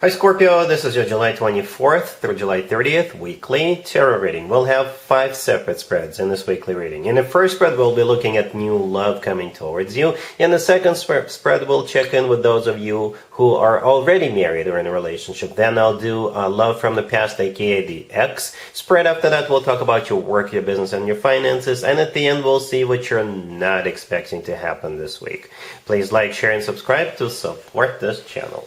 Hi Scorpio, this is your July 24th through July 30th weekly tarot reading. We'll have 5 separate spreads in this weekly reading. In the first spread, we'll be looking at new love coming towards you. In the second spread, we'll check in with those of you who are already married or in a relationship. Then I'll do love from the past, aka the ex spread. After that, we'll talk about your work, your business, and your finances. And at the end, we'll see what you're not expecting to happen this week. Please like, share, and subscribe to support this channel.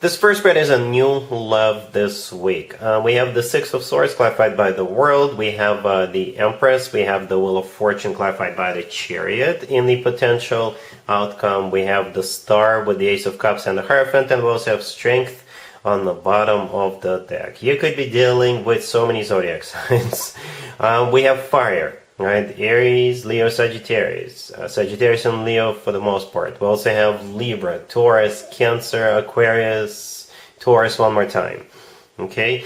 This first spread is a new love this week. We have the Six of Swords clarified by the World. We have the Empress. We have the Wheel of Fortune clarified by the Chariot. In the potential outcome, we have the Star with the Ace of Cups and the Hierophant. And we also have Strength on the bottom of the deck. You could be dealing with so many zodiac signs. We have Fire. Right, Aries, Leo, Sagittarius. Sagittarius and Leo for the most part. We also have Libra, Taurus, Cancer, Aquarius, Taurus one more time. Okay,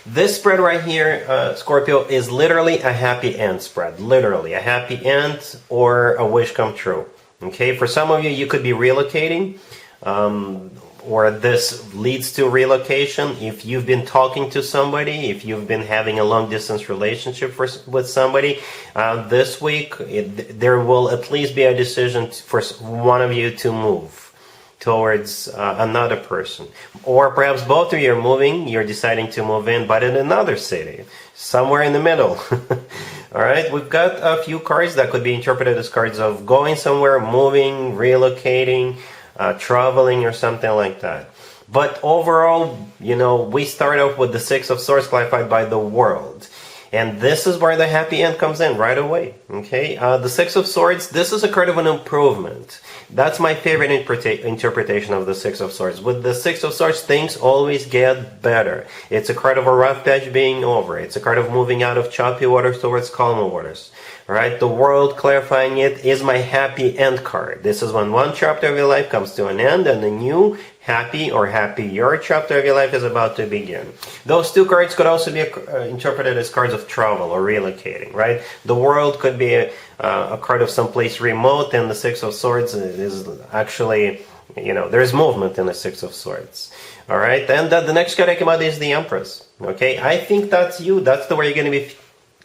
this spread right here, Scorpio, is literally a happy end spread. Literally a happy end or a wish come true. Okay, for some of you, you could be relocating. Or this leads to relocation. If you've been talking to somebody, if you've been having a long-distance relationship with somebody, this week there will at least be a decision for one of you to move towards another person. Or perhaps both of you are moving, you're deciding to move in, but in another city, somewhere in the middle. Alright, we've got a few cards that could be interpreted as cards of going somewhere, moving, relocating, traveling or something like that. But overall, we start off with the Six of Swords clarified by the World. And this is where the happy end comes in right away. Okay, the Six of Swords, this is a card of an improvement. That's my favorite interpretation of the Six of Swords. With the Six of Swords, things always get better. It's a card of a rough patch being over. It's a card of moving out of choppy waters towards calmer waters. Alright, the World clarifying it is my happy end card. This is when one chapter of your life comes to an end and a new happy or happier chapter of your life is about to begin. Those two cards could also be interpreted as cards of travel or relocating, right? The World could be a card of someplace remote, and the Six of Swords is actually, there's movement in the Six of Swords. Alright, and the next card I came out is the Empress. Okay, I think that's you. That's the way you're going to be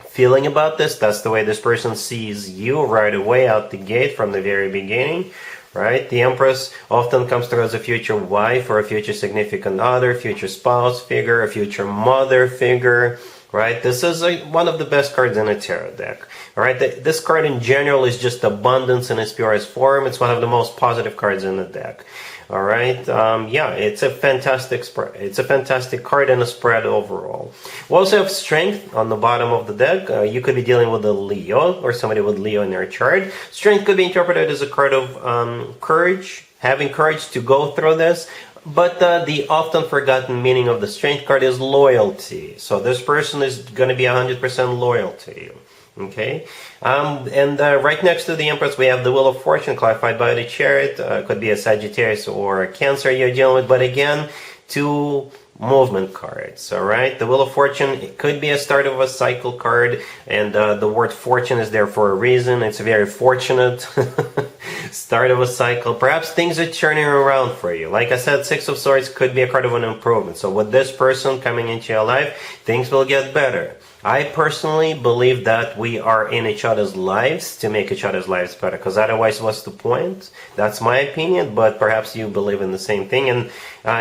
feeling about this. That's the way this person sees you right away out the gate from the very beginning, right? The Empress often comes through as a future wife or a future significant other, future spouse figure, a future mother figure, right? This is one of the best cards in a tarot deck. All right, this card in general is just abundance in its purest form. It's one of the most positive cards in the deck. All right, yeah, it's a fantastic spread. It's a fantastic card and a spread overall. We also have Strength on the bottom of the deck. You could be dealing with a Leo or somebody with Leo in their chart. Strength could be interpreted as a card of courage, having courage to go through this. But the often forgotten meaning of the Strength card is loyalty. So this person is going to be 100% loyal to you. Okay, and right next to the Empress, we have the Wheel of Fortune clarified by the Chariot. Could be a Sagittarius or a Cancer you're dealing with, but again, two movement cards. All right, the Wheel of Fortune, it could be a start of a cycle card, and the word fortune is there for a reason. It's a very fortunate start of a cycle. Perhaps things are turning around for you. Like I said, Six of Swords could be a card of an improvement. So with this person coming into your life, things will get better. I personally believe that we are in each other's lives to make each other's lives better, because otherwise what's the point? That's my opinion, but perhaps you believe in the same thing. And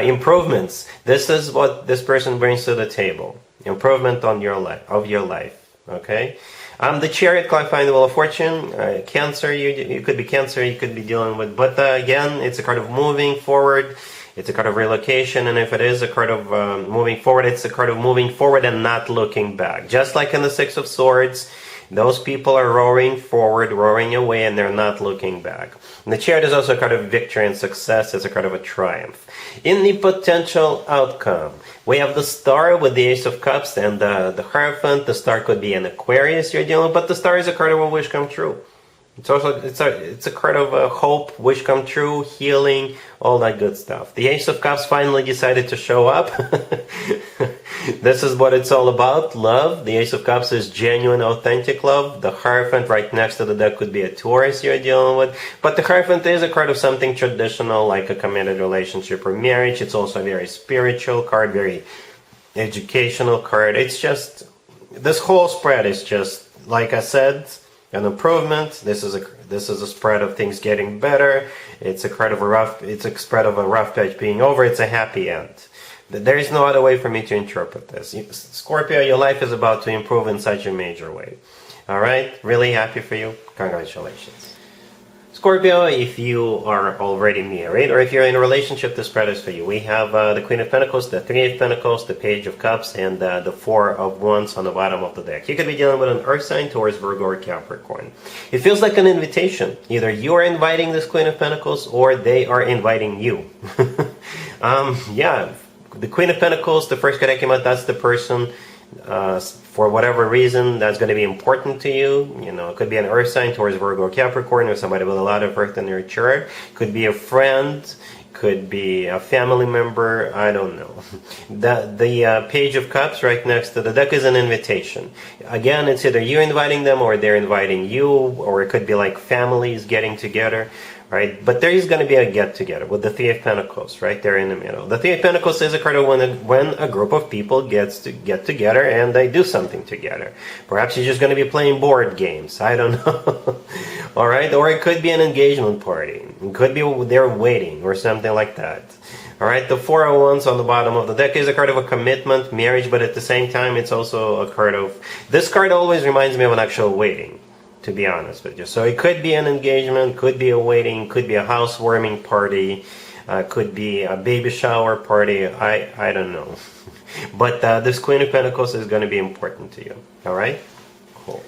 improvements, this is what this person brings to the table. Improvement on your life, okay? The Chariot clarifying the Wheel of Fortune. Cancer, you could be Cancer, you could be dealing with, but again, it's a card of moving forward. It's a card of relocation, and if it is a card of moving forward, it's a card of moving forward and not looking back. Just like in the Six of Swords, those people are roaring forward, roaring away, and they're not looking back. And the Chariot is also a card of victory and success. It's a card of a triumph. In the potential outcome, we have the Star with the Ace of Cups and the Hierophant. The Star could be an Aquarius you're dealing with, but the Star is a card of a wish come true. It's a card of hope, wish come true, healing, all that good stuff. The Ace of Cups finally decided to show up. This is what it's all about, love. The Ace of Cups is genuine, authentic love. The Hierophant right next to the deck could be a Taurus you're dealing with. But the Hierophant is a card of something traditional, like a committed relationship or marriage. It's also a very spiritual card, very educational card. It's just, this whole spread is just, like I said, an improvement. This is a spread of things getting better. It's a spread of a rough patch being over. It's a happy end. There is no other way for me to interpret this. Scorpio, your life is about to improve in such a major way. All right, really happy for you. Congratulations. Scorpio, if you are already married or if you're in a relationship, this spread is for you. We have the Queen of Pentacles, the Three of Pentacles, the Page of Cups, and the Four of Wands on the bottom of the deck. You could be dealing with an Earth sign, Taurus, Virgo, or Capricorn. It feels like an invitation. Either you are inviting this Queen of Pentacles or they are inviting you. Yeah, the Queen of Pentacles, the first card that came out, that's the person for whatever reason that's going to be important to you. You know, it could be an Earth sign, Taurus, Virgo, or Capricorn, or somebody with a lot of Earth in their chart. Could be a friend, could be a family member, I don't know. The Page of Cups right next to the deck is an invitation. Again, it's either you inviting them or they're inviting you, or it could be like families getting together. Right, but there is going to be a get-together with the Three of Pentacles right there in the middle. The Three of Pentacles is a card of when a group of people get together and they do something together. Perhaps you're just going to be playing board games. I don't know. All right, or it could be an engagement party. It could be they're waiting or something like that. All right, the Four of Wands on the bottom of the deck is a card of a commitment, marriage, but at the same time, it's also a card of... This card always reminds me of an actual waiting, to be honest with you. So it could be an engagement, could be a wedding, could be a housewarming party, could be a baby shower party. I don't know. But this Queen of Pentacles is going to be important to you. All right? Cool.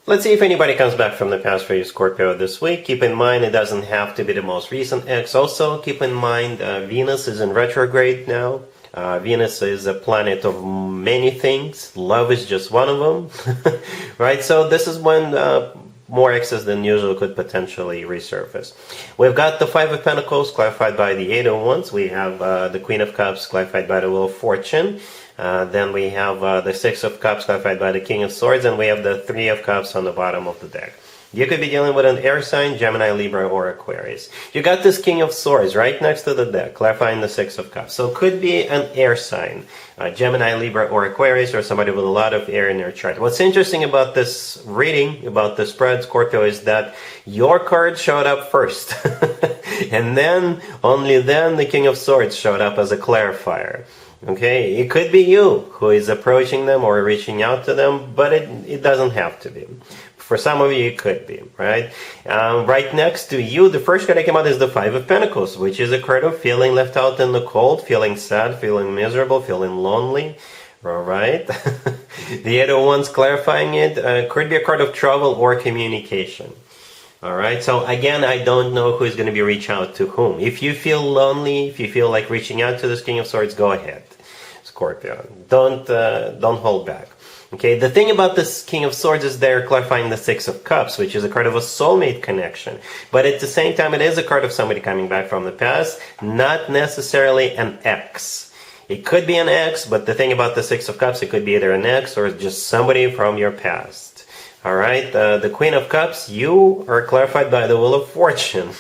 Let's see if anybody comes back from the past for you, Scorpio, this week. Keep in mind, it doesn't have to be the most recent ex. Also, keep in mind, Venus is in retrograde now. Venus is a planet of many things. Love is just one of them, right? So this is when more exes than usual could potentially resurface. We've got the Five of Pentacles clarified by the Eight of Wands. We have the Queen of Cups clarified by the Wheel of Fortune. Then we have the Six of Cups clarified by the King of Swords. And we have the Three of Cups on the bottom of the deck. You could be dealing with an air sign, Gemini, Libra, or Aquarius. You got this King of Swords right next to the deck, clarifying the Six of Cups. So it could be an air sign, Gemini, Libra, or Aquarius, or somebody with a lot of air in their chart. What's interesting about this reading, about the spread, Scorpio, is that your card showed up first. And then, only then, the King of Swords showed up as a clarifier. Okay, it could be you who is approaching them or reaching out to them, but it doesn't have to be. For some of you, it could be, right? Right next to you, the first card that came out is the Five of Pentacles, which is a card of feeling left out in the cold, feeling sad, feeling miserable, feeling lonely, all right? The Eight of Wands clarifying it could be a card of travel or communication. All right, so again, I don't know who's going to be reaching out to whom. If you feel lonely, if you feel like reaching out to this King of Swords, go ahead, Scorpio. Don't hold back. Okay, the thing about this King of Swords is they're clarifying the Six of Cups, which is a card of a soulmate connection. But at the same time, it is a card of somebody coming back from the past, not necessarily an ex. It could be an ex, but the thing about the Six of Cups, it could be either an ex or just somebody from your past. All right, the Queen of Cups, you are clarified by the Wheel of Fortune.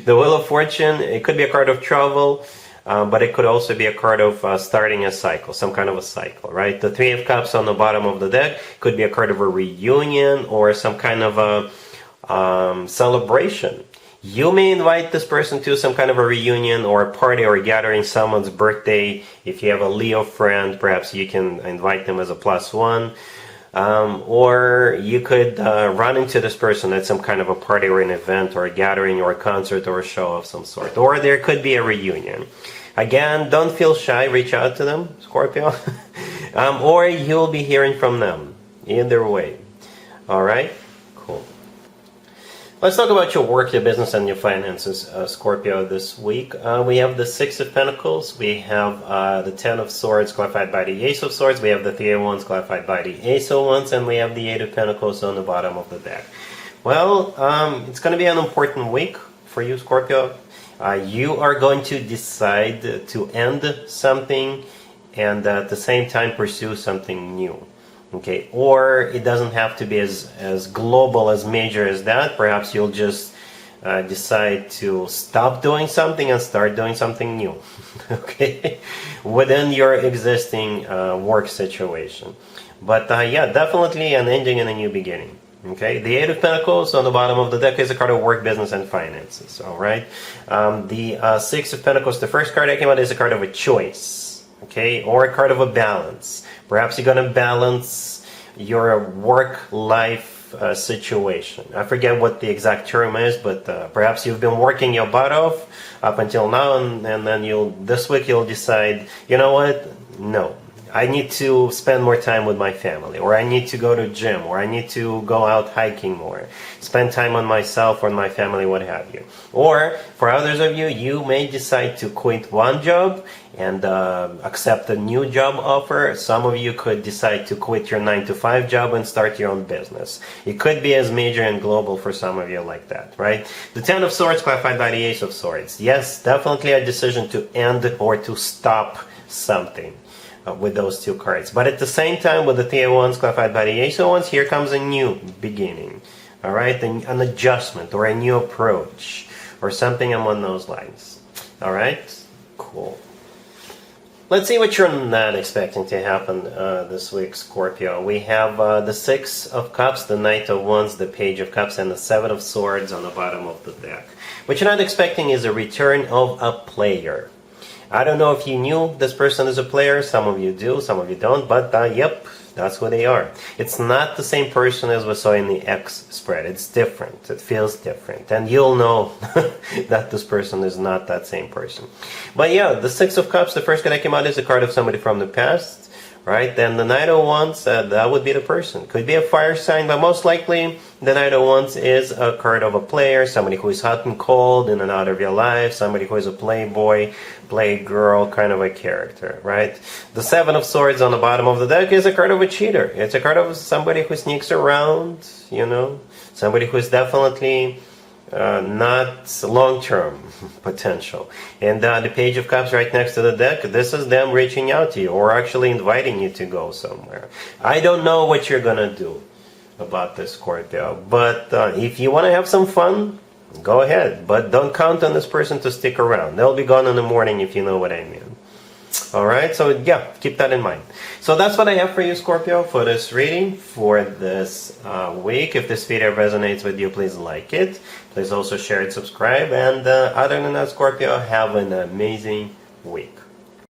The Wheel of Fortune, it could be a card of travel, but it could also be a card of starting a cycle, some kind of a cycle, right? The Three of Cups on the bottom of the deck could be a card of a reunion or some kind of a celebration. You may invite this person to some kind of a reunion or a party or a gathering, someone's birthday. If you have a Leo friend, perhaps you can invite them as a +1. Or you could run into this person at some kind of a party or an event or a gathering or a concert or a show of some sort. Or there could be a reunion. Again, don't feel shy. Reach out to them, Scorpio. Or you'll be hearing from them. Either way. All right? Cool. Let's talk about your work, your business, and your finances, Scorpio, this week. We have the Six of Pentacles. We have the Ten of Swords clarified by the Ace of Swords. We have the Three of Wands clarified by the Ace of Wands. And we have the Eight of Pentacles on the bottom of the deck. Well, it's going to be an important week for you, Scorpio. You are going to decide to end something and at the same time pursue something new. Okay, or it doesn't have to be as global, as major as that. Perhaps you'll just decide to stop doing something and start doing something new. Okay, within your existing work situation. But yeah, definitely an ending and a new beginning. Okay, the Eight of Pentacles on the bottom of the deck is a card of work, business, and finances. All right, the Six of Pentacles, the first card that came out, is a card of a choice. Okay, or a card of a balance. Perhaps you're gonna balance your work-life situation. I forget what the exact term is, but perhaps you've been working your butt off up until now, and then this week you'll decide, you know what? No. I need to spend more time with my family, or I need to go to gym, or I need to go out hiking more, spend time on myself or my family, what have you. Or for others of you, you may decide to quit one job and accept a new job offer. Some of you could decide to quit your 9-to-5 job and start your own business. It could be as major and global for some of you like that, right? The Ten of Swords clarified by the Ace of Swords. Yes, definitely a decision to end or to stop something. With those two cards. But at the same time, with the Three of Wands clarified by the Ace of Wands, here comes a new beginning. Alright, an adjustment or a new approach or something along those lines. Alright, cool. Let's see what you're not expecting to happen this week, Scorpio. We have the Six of Cups, the Knight of Wands, the Page of Cups, and the Seven of Swords on the bottom of the deck. What you're not expecting is a return of a player. I don't know if you knew this person is a player. Some of you do, some of you don't. But yep, that's who they are. It's not the same person as we saw in the X spread. It's different. It feels different. And you'll know that this person is not that same person. But yeah, the Six of Cups, the first card that came out, is a card of somebody from the past. Right? Then the Knight of Wands, that would be the person. Could be a fire sign, but most likely the Knight of Wands is a card of a player, somebody who is hot and cold in and out of your life, somebody who is a playboy, playgirl kind of a character, right? The Seven of Swords on the bottom of the deck is a card of a cheater. It's a card of somebody who sneaks around, you know, somebody who is definitely not long-term potential. And the Page of Cups right next to the deck, this is them reaching out to you or actually inviting you to go somewhere. I don't know what you're gonna do about this, Scorpio, but if you want to have some fun, go ahead, but don't count on this person to stick around. They'll be gone in the morning, if you know what I mean. Alright, so yeah, keep that in mind. So that's what I have for you, Scorpio, for this reading for this week. If this video resonates with you, please like it. Please also share it, subscribe, and other than that, Scorpio, have an amazing week.